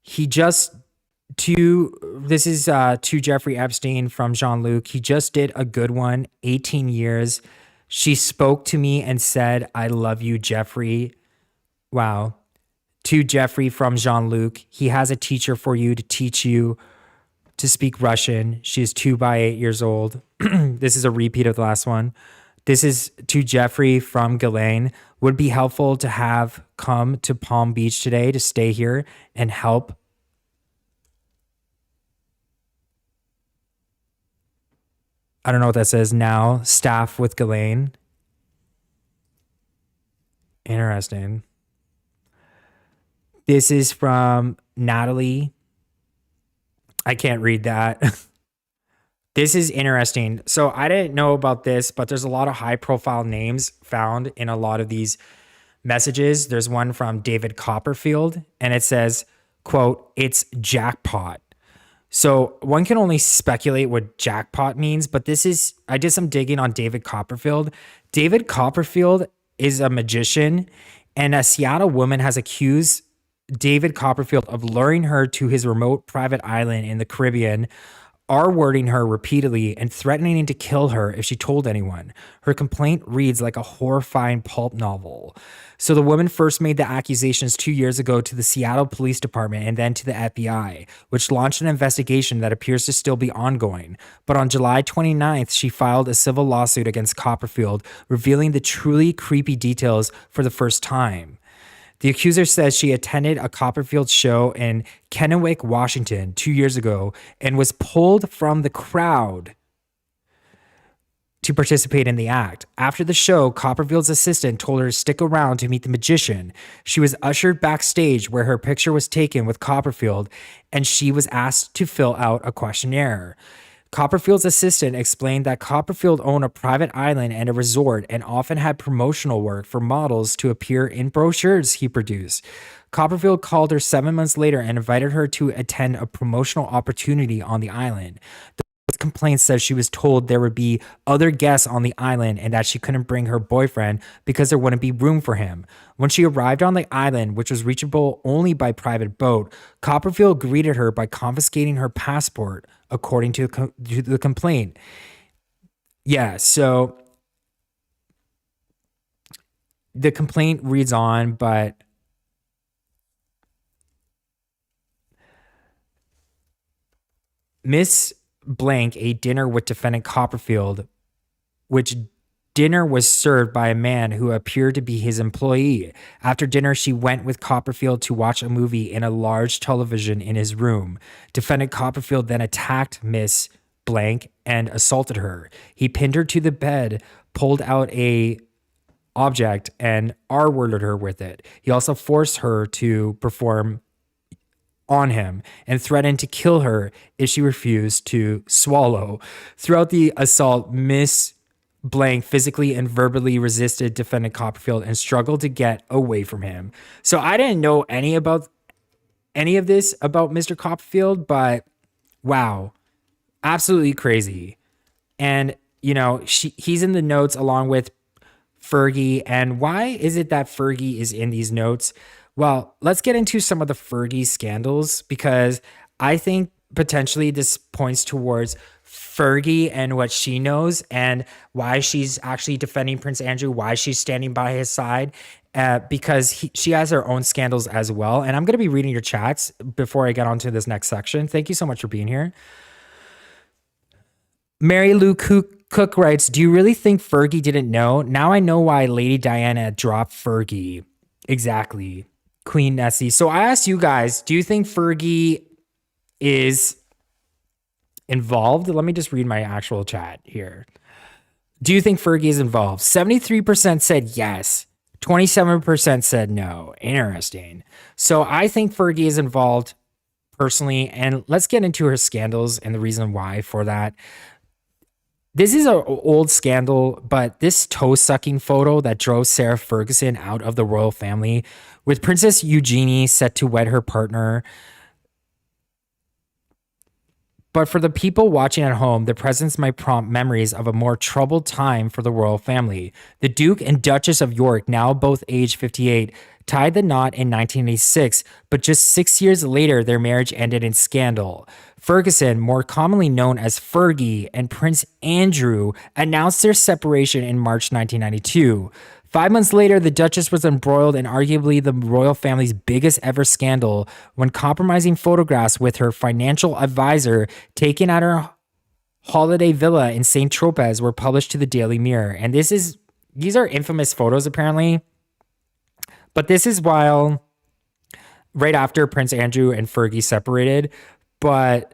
This is to Jeffrey Epstein from JeanLuc. He just did a good one, 18 years. She spoke to me and said, I love you, Jeffrey. Wow. To Jeffrey from JeanLuc. He has a teacher for you to teach you to speak Russian. She is 2 by 8 years old. This is a repeat of the last one. This is to Jeffrey from Ghislaine. Would be helpful to have come to Palm Beach today to stay here and help. I don't know what that says now. Staff with Ghislaine. Interesting. This is from Natalie. I can't read that. This is interesting. So I didn't know about this, but there's a lot of high profile names found in a lot of these messages. There's one from David Copperfield, and it says, quote, it's jackpot. So one can only speculate what jackpot means, but I did some digging on David Copperfield. David Copperfield is a magician, and a Seattle woman has accused David Copperfield of luring her to his remote private island in the Caribbean, R-wording her repeatedly and threatening to kill her if she told anyone. Her complaint reads like a horrifying pulp novel. So the woman first made the accusations 2 years ago to the Seattle Police Department and then to the FBI, which launched an investigation that appears to still be ongoing. But on July 29th, she filed a civil lawsuit against Copperfield, revealing the truly creepy details for the first time. The accuser says she attended a Copperfield show in Kennewick, Washington 2 years ago and was pulled from the crowd to participate in the act. After the show, Copperfield's assistant told her to stick around to meet the magician. She was ushered backstage where her picture was taken with Copperfield, and she was asked to fill out a questionnaire. Copperfield's assistant explained that Copperfield owned a private island and a resort and often had promotional work for models to appear in brochures he produced. Copperfield called her 7 months later and invited her to attend a promotional opportunity on the island. The complaint says she was told there would be other guests on the island and that she couldn't bring her boyfriend because there wouldn't be room for him. When she arrived on the island, which was reachable only by private boat, Copperfield greeted her by confiscating her passport, according to the complaint. Yeah, so the complaint reads on, but Miss Blank ate dinner with defendant Copperfield, which dinner was served by a man who appeared to be his employee. After dinner, she went with Copperfield to watch a movie in a large television in his room. Defendant Copperfield then attacked Miss Blank and assaulted her. He pinned her to the bed, pulled out a object, and R-worded her with it. He also forced her to perform on him and threatened to kill her if she refused to swallow. Throughout the assault, Miss Blank physically and verbally resisted defendant Copperfield and struggled to get away from him. So I didn't know any of this about Mr. Copperfield, but wow, absolutely crazy. And you know, he's in the notes along with Fergie. And why is it that Fergie is in these notes? Well, let's get into some of the Fergie scandals, because I think potentially this points towards Fergie and what she knows and why she's actually defending Prince Andrew, why she's standing by his side, because she has her own scandals as well. And I'm going to be reading your chats before I get on to this next section. Thank you so much for being here. Mary Lou Cook writes, do you really think Fergie didn't know? Now I know why Lady Diana dropped Fergie. Exactly. Queen Nessie. So I asked you guys, do you think Fergie is involved? Let me just read my actual chat here. Do you think Fergie is involved? 73% said yes. 27% said no. Interesting. So I think Fergie is involved personally, and let's get into her scandals and the reason why for that. This is an old scandal, but this toe-sucking photo that drove Sarah Ferguson out of the royal family, with Princess Eugenie set to wed her partner, But for the people watching at home, the presence might prompt memories of a more troubled time for the royal family. The Duke and Duchess of York, now both aged 58, tied the knot in 1986, but just 6 years later, their marriage ended in scandal. Ferguson, more commonly known as Fergie, and Prince Andrew announced their separation in March 1992. 5 months later, the Duchess was embroiled in arguably the royal family's biggest ever scandal when compromising photographs with her financial advisor taken at her holiday villa in St. Tropez were published to the Daily Mirror. And these are infamous photos apparently. But this is while right after Prince Andrew and Fergie separated. But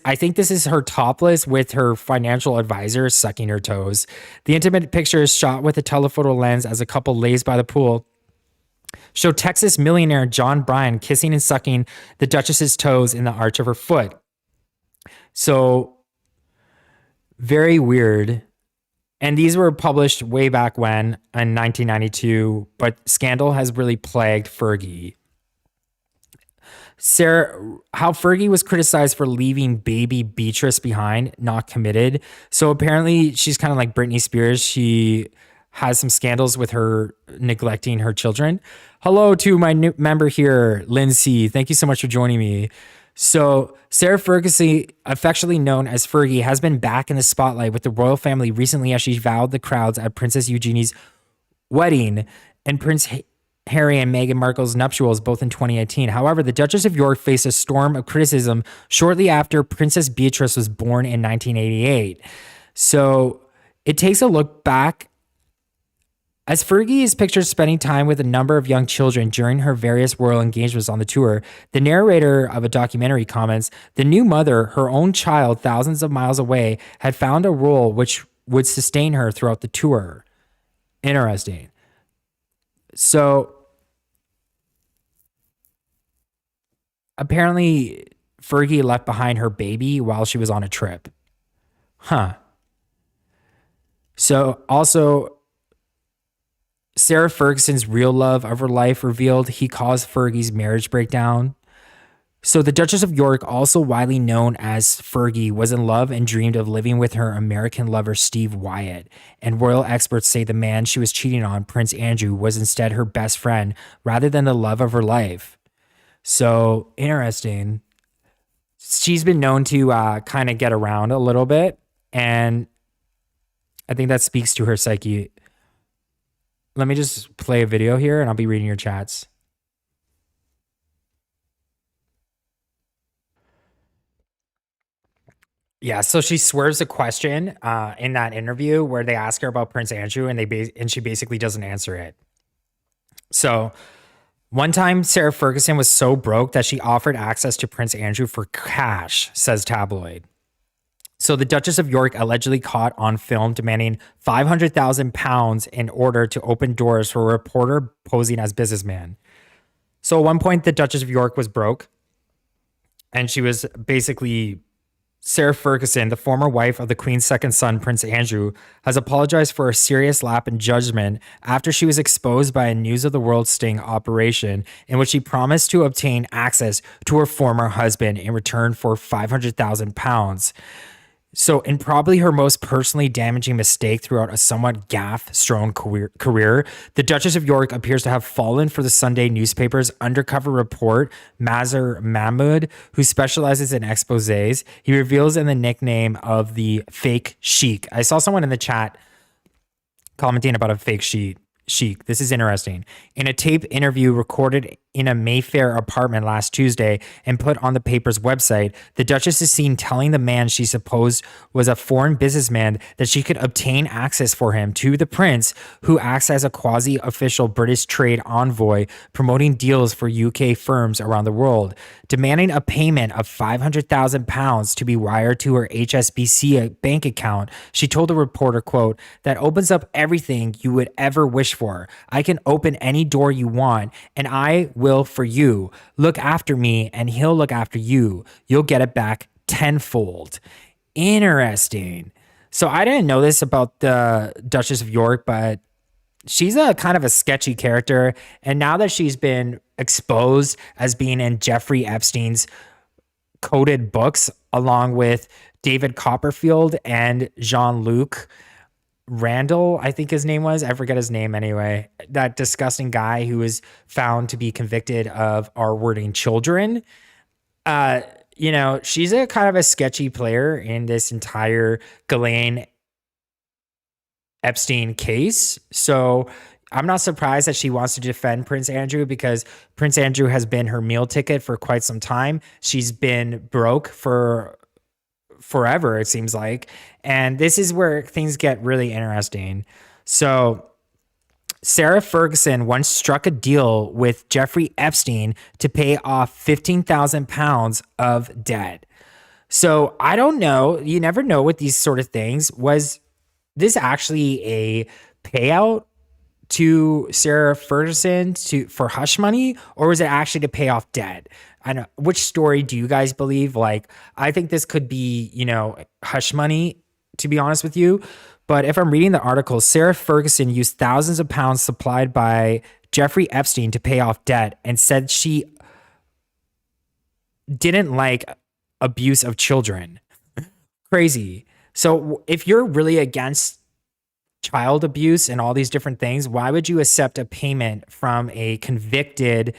I think this is her topless with her financial advisor sucking her toes. The intimate picture is shot with a telephoto lens as a couple lays by the pool. Show Texas millionaire John Bryan kissing and sucking the Duchess's toes in the arch of her foot. So very weird. And these were published way back when in 1992, but scandal has really plagued Fergie. How Fergie was criticized for leaving baby Beatrice behind, not committed. So apparently she's kind of like Britney Spears. She has some scandals with her neglecting her children. Hello to my new member here, Lindsay. Thank you so much for joining me. So Sarah Ferguson, affectionately known as Fergie, has been back in the spotlight with the royal family recently as she wowed the crowds at Princess Eugenie's wedding and Prince Harry and Meghan Markle's nuptials, both in 2018. However, the Duchess of York faced a storm of criticism shortly after Princess Beatrice was born in 1988. So it takes a look back as Fergie is pictured spending time with a number of young children during her various royal engagements on the tour. The narrator of a documentary comments, the new mother, her own child thousands of miles away, had found a role which would sustain her throughout the tour. Interesting. So apparently Fergie left behind her baby while she was on a trip. So also, Sarah Ferguson's real love of her life revealed he caused Fergie's marriage breakdown. So the Duchess of York, also widely known as Fergie, was in love and dreamed of living with her American lover Steve Wyatt. And royal experts say the man she was cheating on, Prince Andrew, was instead her best friend rather than the love of her life. So interesting. She's been known to kind of get around a little bit. And I think that speaks to her psyche. Let me just play a video here and I'll be reading your chats. Yeah, so she swerves a question in that interview where they ask her about Prince Andrew and she basically doesn't answer it. So one time Sarah Ferguson was so broke that she offered access to Prince Andrew for cash, says Tabloid. So the Duchess of York allegedly caught on film demanding £500,000 in order to open doors for a reporter posing as businessman. So at one point, the Duchess of York was broke. And she was basically Sarah Ferguson, the former wife of the Queen's second son, Prince Andrew, has apologized for a serious lapse in judgment after she was exposed by a News of the World sting operation in which she promised to obtain access to her former husband in return for £500,000. So, in probably her most personally damaging mistake throughout a somewhat gaff-strewn career, the Duchess of York appears to have fallen for the Sunday newspaper's undercover report, Mazhar Mahmood, who specializes in exposés. He reveals in the nickname of the fake sheik. I saw someone in the chat commenting about a fake sheik. This is interesting. In a taped interview recorded in a Mayfair apartment last Tuesday and put on the paper's website, the Duchess is seen telling the man she supposed was a foreign businessman that she could obtain access for him to the prince, who acts as a quasi-official British trade envoy promoting deals for UK firms around the world, demanding a payment of £500,000 to be wired to her HSBC bank account. She told the reporter, quote, "That opens up everything you would ever wish for. I can open any door you want, and I will for you. Look after me, and he'll look after you. You'll get it back tenfold." Interesting. So I didn't know this about the Duchess of York, but she's a kind of a sketchy character. And now that she's been exposed as being in Jeffrey Epstein's coded books along with David Copperfield and Jean-Luc Randall, I think his name was. I forget his name anyway. That disgusting guy who was found to be convicted of R-wording children. She's a kind of a sketchy player in this entire Ghislaine Epstein case. So I'm not surprised that she wants to defend Prince Andrew, because Prince Andrew has been her meal ticket for quite some time. She's been broke for forever, it seems like. And this is where things get really interesting. So Sarah Ferguson once struck a deal with Jeffrey Epstein to pay off 15,000 pounds of debt. So I don't know. You never know with these sort of things. Was this actually a payout to Sarah Ferguson for hush money, or was it actually to pay off debt? I know. Which story do you guys believe? Like, I think this could be, hush money, to be honest with you. But if I'm reading the article, Sarah Ferguson used thousands of pounds supplied by Jeffrey Epstein to pay off debt, and said she didn't like abuse of children. Crazy. So if you're really against child abuse and all these different things, why would you accept a payment from a convicted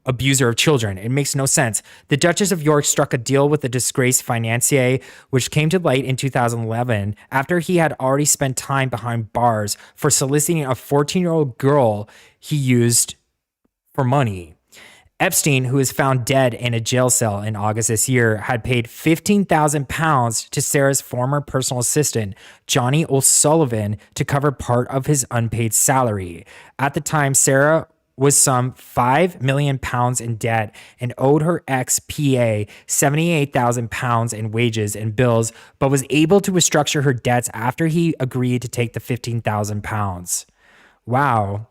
abuser of children? It makes no sense. The Duchess of York struck a deal with the disgraced financier, which came to light in 2011 after he had already spent time behind bars for soliciting a 14-year-old girl he used for money. Epstein, who was found dead in a jail cell in August this year, had paid 15,000 pounds to Sarah's former personal assistant, Johnny O'Sullivan, to cover part of his unpaid salary. At the time, Sarah was some 5 million pounds in debt and owed her ex-PA 78,000 pounds in wages and bills, but was able to restructure her debts after he agreed to take the 15,000 pounds. Wow.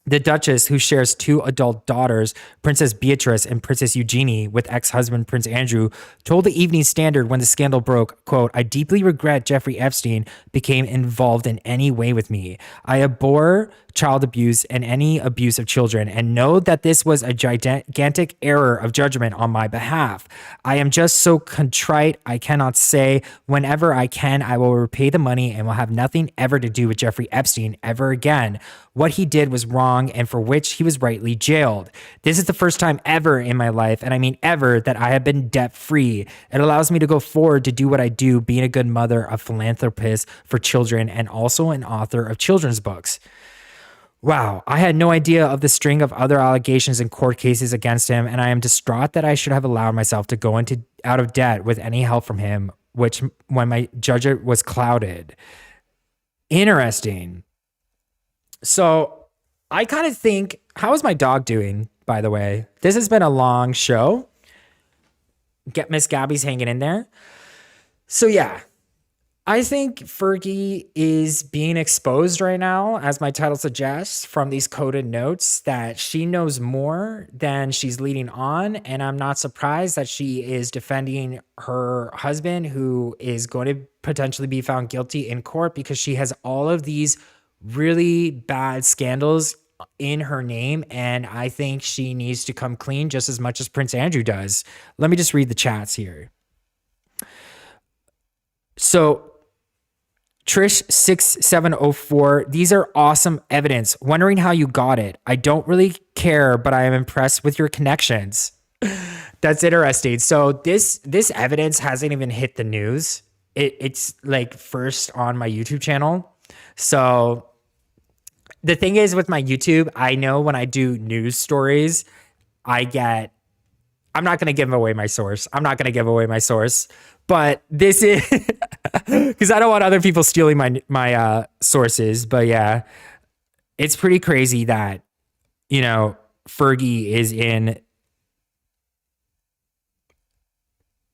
The Duchess, who shares 2 adult daughters, Princess Beatrice and Princess Eugenie, with ex-husband Prince Andrew, told the Evening Standard when the scandal broke, quote, "I deeply regret Jeffrey Epstein became involved in any way with me. I abhor child abuse and any abuse of children, and know that this was a gigantic error of judgment on my behalf. I am just so contrite, I cannot say. Whenever I can, I will repay the money and will have nothing ever to do with Jeffrey Epstein ever again. What he did was wrong, and for which he was rightly jailed. This is the first time ever in my life, and I mean ever, that I have been debt-free. It allows me to go forward to do what I do, being a good mother, a philanthropist for children, and also an author of children's books." Wow, I had no idea of the string of other allegations and court cases against him, and I am distraught that I should have allowed myself to go out of debt with any help from him, which when my judgment was clouded. Interesting. So I kind of think, how is my dog doing, by the way? This has been a long show. Miss Gabby's hanging in there. So yeah, I think Fergie is being exposed right now, as my title suggests, from these coded notes, that she knows more than she's leading on. And I'm not surprised that she is defending her husband, who is going to potentially be found guilty in court, because she has all of these really bad scandals in her name. And I think she needs to come clean just as much as Prince Andrew does. Let me just read the chats here. So Trish6704, these are awesome evidence. Wondering how you got it. I don't really care, but I am impressed with your connections. That's interesting. So this evidence hasn't even hit the news. It's like first on my YouTube channel. So the thing is with my YouTube, I know when I do news stories, I'm not going to give away my source. But this is because I don't want other people stealing my sources. But yeah, it's pretty crazy that, Fergie is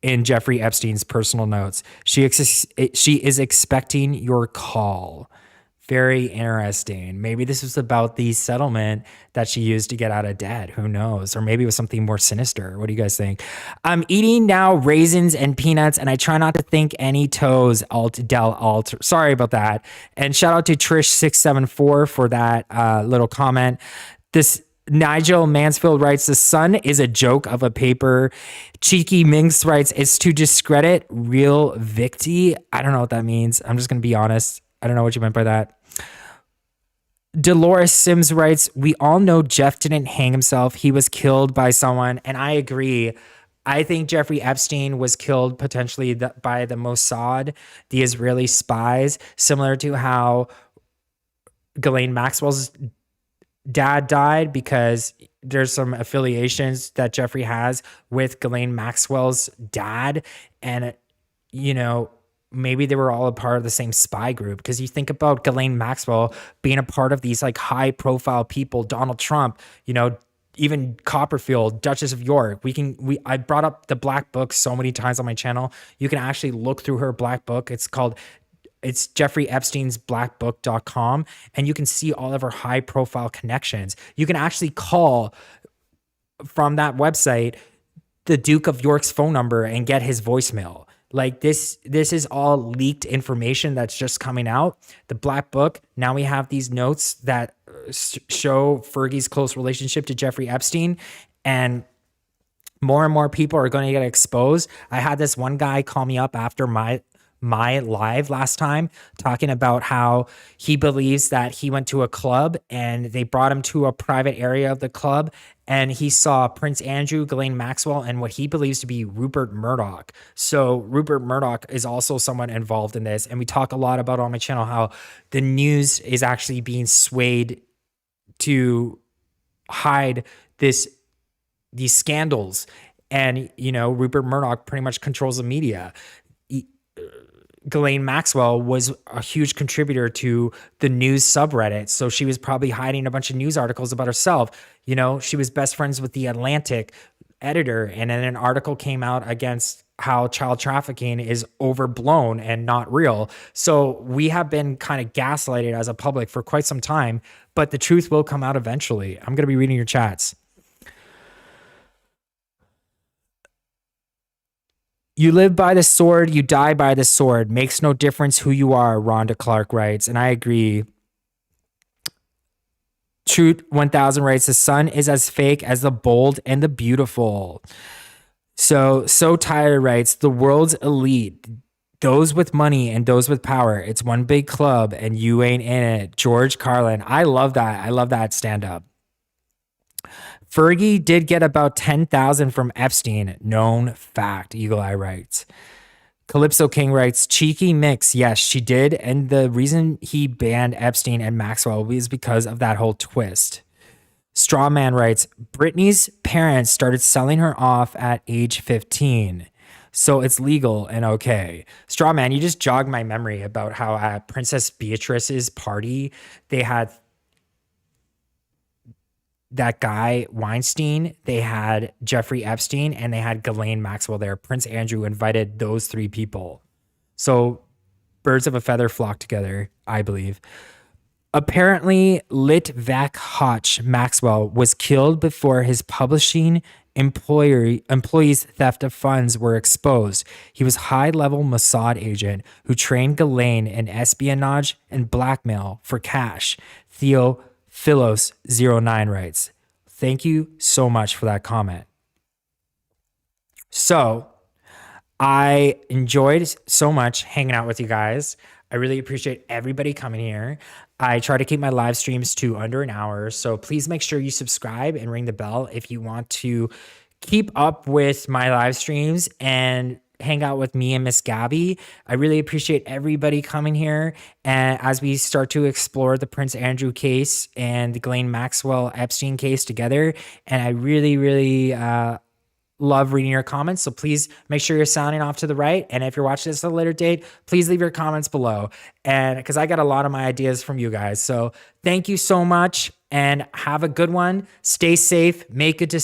in Jeffrey Epstein's personal notes. She is expecting your call. Very interesting. Maybe this was about the settlement that she used to get out of debt. Who knows? Or maybe it was something more sinister. What do you guys think? I'm eating now raisins and peanuts, and I try not to think any toes. Alt. Sorry about that. And shout out to Trish674 for that little comment. This Nigel Mansfield writes, the Sun is a joke of a paper. Cheeky Minx writes, it's to discredit real Victi. I don't know what that means. I'm just going to be honest. I don't know what you meant by that. Dolores Sims writes, we all know Jeff didn't hang himself. He was killed by someone. And I agree. I think Jeffrey Epstein was killed potentially by the Mossad, the Israeli spies, similar to how Ghislaine-Maxwell's dad died, because there's some affiliations that Jeffrey has with Ghislaine-Maxwell's dad. And, you know, maybe they were all a part of the same spy group, because you think about Ghislaine-Maxwell being a part of these like high profile people, Donald Trump, you know, even Copperfield, Duchess of York. I brought up the Black Book so many times on my channel. You can actually look through her Black Book. It's Jeffrey Epstein's blackbook.com, and you can see all of her high profile connections. You can actually call from that website the Duke of York's phone number and get his voicemail. Like this is all leaked information that's just coming out. The Black Book, now we have these notes that show Fergie's close relationship to Jeffrey Epstein, and more people are going to get exposed. I had this one guy call me up after my live last time, talking about how he believes that he went to a club and they brought him to a private area of the club, and he saw Prince Andrew, Ghislaine-Maxwell, and what he believes to be Rupert Murdoch. So Rupert Murdoch is also someone involved in this, and we talk a lot about on my channel how the news is actually being swayed to hide these scandals, and you know, Rupert Murdoch pretty much controls the media. Ghislaine-Maxwell was a huge contributor to the news subreddit, so she was probably hiding a bunch of news articles about herself. You know, she was best friends with the Atlantic editor, and then an article came out against how child trafficking is overblown and not real. So we have been kind of gaslighted as a public for quite some time, but the truth will come out eventually. I'm going to be reading your chats. You live by the sword, you die by the sword. Makes no difference who you are, Rhonda Clark writes, and I agree. Truth 1000 writes, the Sun is as fake as the bold and the beautiful. So Tyler writes, the world's elite, those with money and those with power. It's one big club and you ain't in it. George Carlin. I love that. I love that stand up. Fergie did get about 10,000 from Epstein. Known fact, Eagle Eye writes. Calypso King writes, cheeky mix. Yes, she did. And the reason he banned Epstein and Maxwell was because of that whole twist. Strawman writes, Britney's parents started selling her off at age 15. So it's legal and okay. Strawman, you just jogged my memory about how at Princess Beatrice's party, they had that guy Weinstein, they had Jeffrey Epstein, and they had Ghislaine-Maxwell there. Prince Andrew invited those three people. So birds of a feather flock together, I believe. Apparently, Litvak Hotch Maxwell was killed before his publishing employees' theft of funds were exposed. He was high-level Mossad agent who trained Ghislaine in espionage and blackmail for cash. Theo Philos09 writes, thank you so much for that comment. So I enjoyed so much hanging out with you guys. I really appreciate everybody coming here. I try to keep my live streams to under an hour. So please make sure you subscribe and ring the bell if you want to keep up with my live streams and hang out with me and Miss Gabby. I really appreciate everybody coming here. And as we start to explore the Prince Andrew case and the Ghislaine-Maxwell Epstein case together. And I really love reading your comments. So please make sure you're sounding off to the right. And if you're watching this at a later date, please leave your comments below. And because I got a lot of my ideas from you guys. So thank you so much and have a good one. Stay safe. Make a decision.